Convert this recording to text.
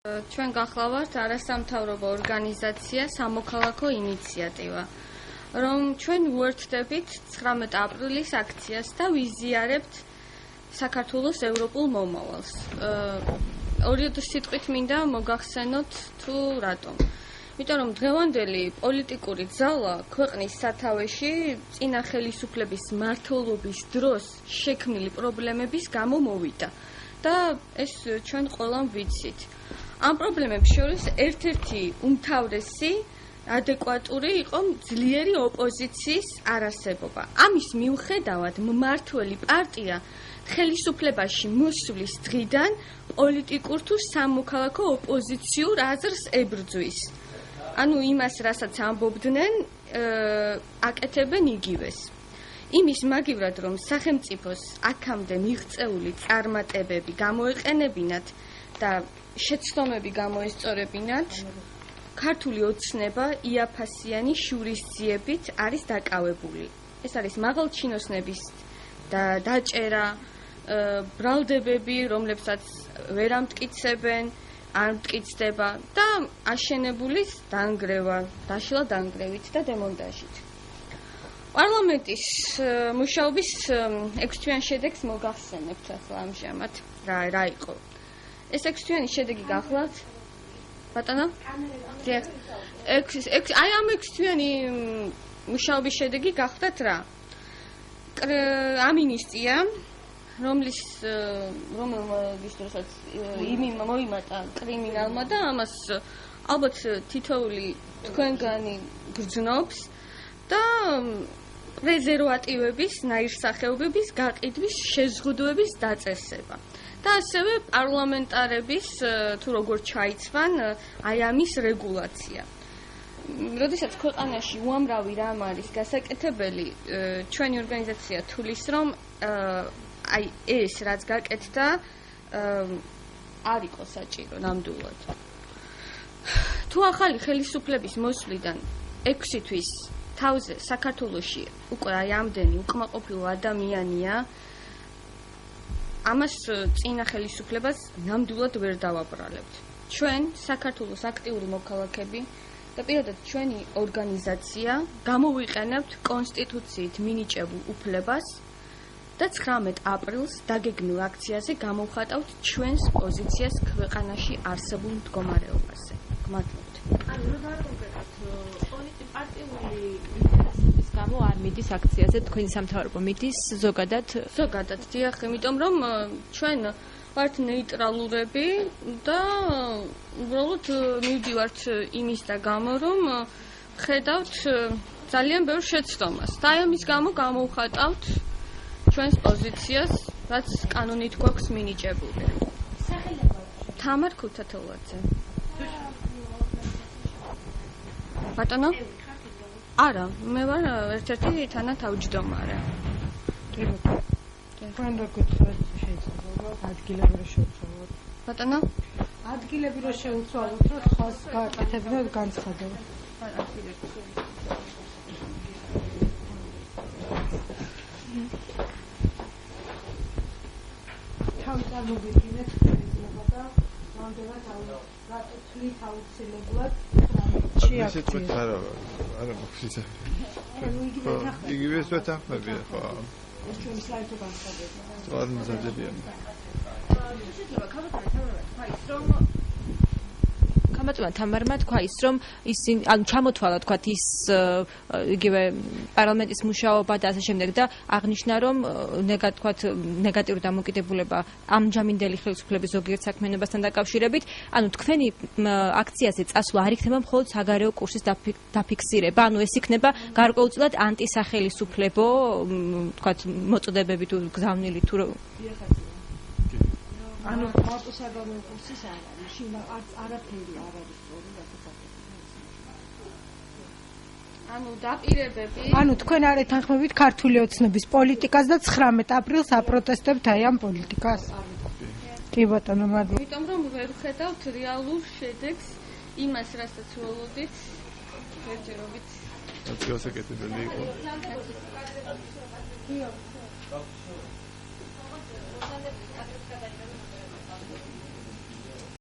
ჩვენ გახლავართ არასამთავრობო ორგანიზაცია სამოქალაქო ინიციატივა, რომ ჩვენ უერთდებით 19 აპრილის აქციას და ვიზიარებთ საქართველოს ევროპულ მომავალს. ორი სიტყვით მინდა მოგახსენოთ თუ რატომ. იმიტომ რომ დღევანდელი პოლიტიკური ძალა ქვეყნის სათავეში წინა ხელისუფლების მმართველობის დროს შექმნილი პრობლემების გამო მოვიდა და ეს ჩვენ ყველამ ვიცით. ამ პრობლემებს შორის ერთ-ერთი უმთავრესი ადეკვატური იყო ძლიერი ოპოზიციის არარსებობა. ამის მიუხედავად მმართველი პარტია ხელისუფლებაში მოსვლის დღიდან პოლიტიკურ თუ სამოქალაქო ოპოზიციურ აზრს ებრძვის. ანუ იმას, რასაც ამბობდნენ, აკეთებენ იგივეს. იმის მაგივრად, რომ სახელმწიფოს აქამდე მიღწეული წარმატებები გამოეყენებინათ და შეცდომები გამოესწორებინათ, ქართული ოცნება იაფასიანი შურისძიებით არის დაკავებული. ეს არის მაღალჩინოსნების დაჭერა, ბრალდებები, რომლებსაც ვერ ამტკიცებენ, არ მტკიცდება და აშენებულის დანგრევა, დაშლა დანგრევით და დემონტაჟით. პარლამენტის მუშაობის 6 თვიან შედეგს მოგახსენებთ ახლა ამჟამად. რა იყო? ეს 6 თვიანი შედეგი გახლავთ? ბატონო? აი ამ 6 თვიანი მუშაობის შედეგი გახლავთ რა? ამინისტია, რომლის დროსაც მოიმატა კრიმინალმა და ამას ალბათ თითოეული თქვენგანი გრძნობს და პრეზერვატივების, ნაირსახეობების გაყიდვის შეზღუდვების დაწესება. და ასევე პარლამენტარების თუ როგორ ჩაიცვან აი ამის რეგულაცია. როდესაც ქვეყანაში უამრავი რამ არის გასაკეთებელი, ჩვენი ორგანიზაცია თulis რომ აი ეს რაც გაკეთდა არ იყო საჭირო ნამდვილად. თუ ახალი ხელისუფლების მოსვლიდან 6 თვის თავზე საქართველოში უკვე აი ამდენი უკმაყოფილო ადამიანია, ამას წინა ხელისუფლებას ნამდვილად ვერ დავაბრალებთ. ჩვენ საქართველოს აქტიური მოქალაქეები და პირადად ჩვენი ორგანიზაცია გამოვიყენებთ კონსტიტუციით მინიჭებულ უფლებას და 19 აპრილს დაგეგმილ აქციაზე გამოვხატავთ ჩვენს პოზიციას ქვეყანაში არსებულ მდგომარეობაზე. გმადლობთ. ანუ რა კონკრეტულად პარტიული ინტერესების გამო არ მიდის აქციაზე, თქვენი სამთავრობო მიდის ზოგადად? ზოგადად, დიახ, იმიტომ რომ ჩვენ ვართ ნეიტრალურები და უბრალოდ მივდივართ იმის და გამო, რომ ხედავთ ძალიან ბევრ შეცდომას. და ამის გამო გამოვხატავთ ჩვენს პოზიციას, რაც კანონით გვაქვს მინიჭებული. თამარ ქუთათოვლაძე. ბატონო? არა, მე ვარ ერთ-ერთი თანათავმჯდომარე. თქვენ რა გითხრათ შეიძლება ადგილები რო შევცვალოთ? ბატონო? ადგილები რო შევცვალოთ, რომ ხალხს გააკეთებინათ განცხადება. თავი წარმოგიდგინეთ შეიძლება და ნამდვილად რატო თვლით აუცილებლად ისეთ არა მოხსიცა. იგივე ვეთანხმები ხო? ეს ჩვენი საერთო განცხადება. სწორად მზადდებიან. შეიძლება კამათმა თამარმა თქვა ის რომ ისინი ანუ ჩამოთვალა თქვა ის იგივე პარლამენტის მუშაობა და ასე შემდეგ და აღნიშნა რომ ნეგატიური დამოკიდებულება ამჯამინდელი ხელისუფლების ზოგიერთ საქმიანობასთან დაკავშირებით, ანუ თქვენი აქციაზე წასვლა არ იქნება მხოლოდ საგარეო კურსის დაფიქსირება, ანუ ეს იქნება გარკვეულწილად ანტისახელისუფლებო თქვა მოწოდებები თუ გზავნილი თუ ანუ მარტო საგარეო კურსის არ არის, არაფერი არ არის სწორი დასაკუთრებით. ანუ დაპირებები. ანუ თქვენ არ ეთანხმებით ქართული ოცნების პოლიტიკას და 19 აპრილს აპროტესტებთ აი ამ პოლიტიკას? კი ბატონო, მადლობა. იმიტომ რომ ვერ ხედავთ რეალურ შედეგს იმას, რასაც ველოდით ერთჯერობით. რაც გასაკეთებელი იყო.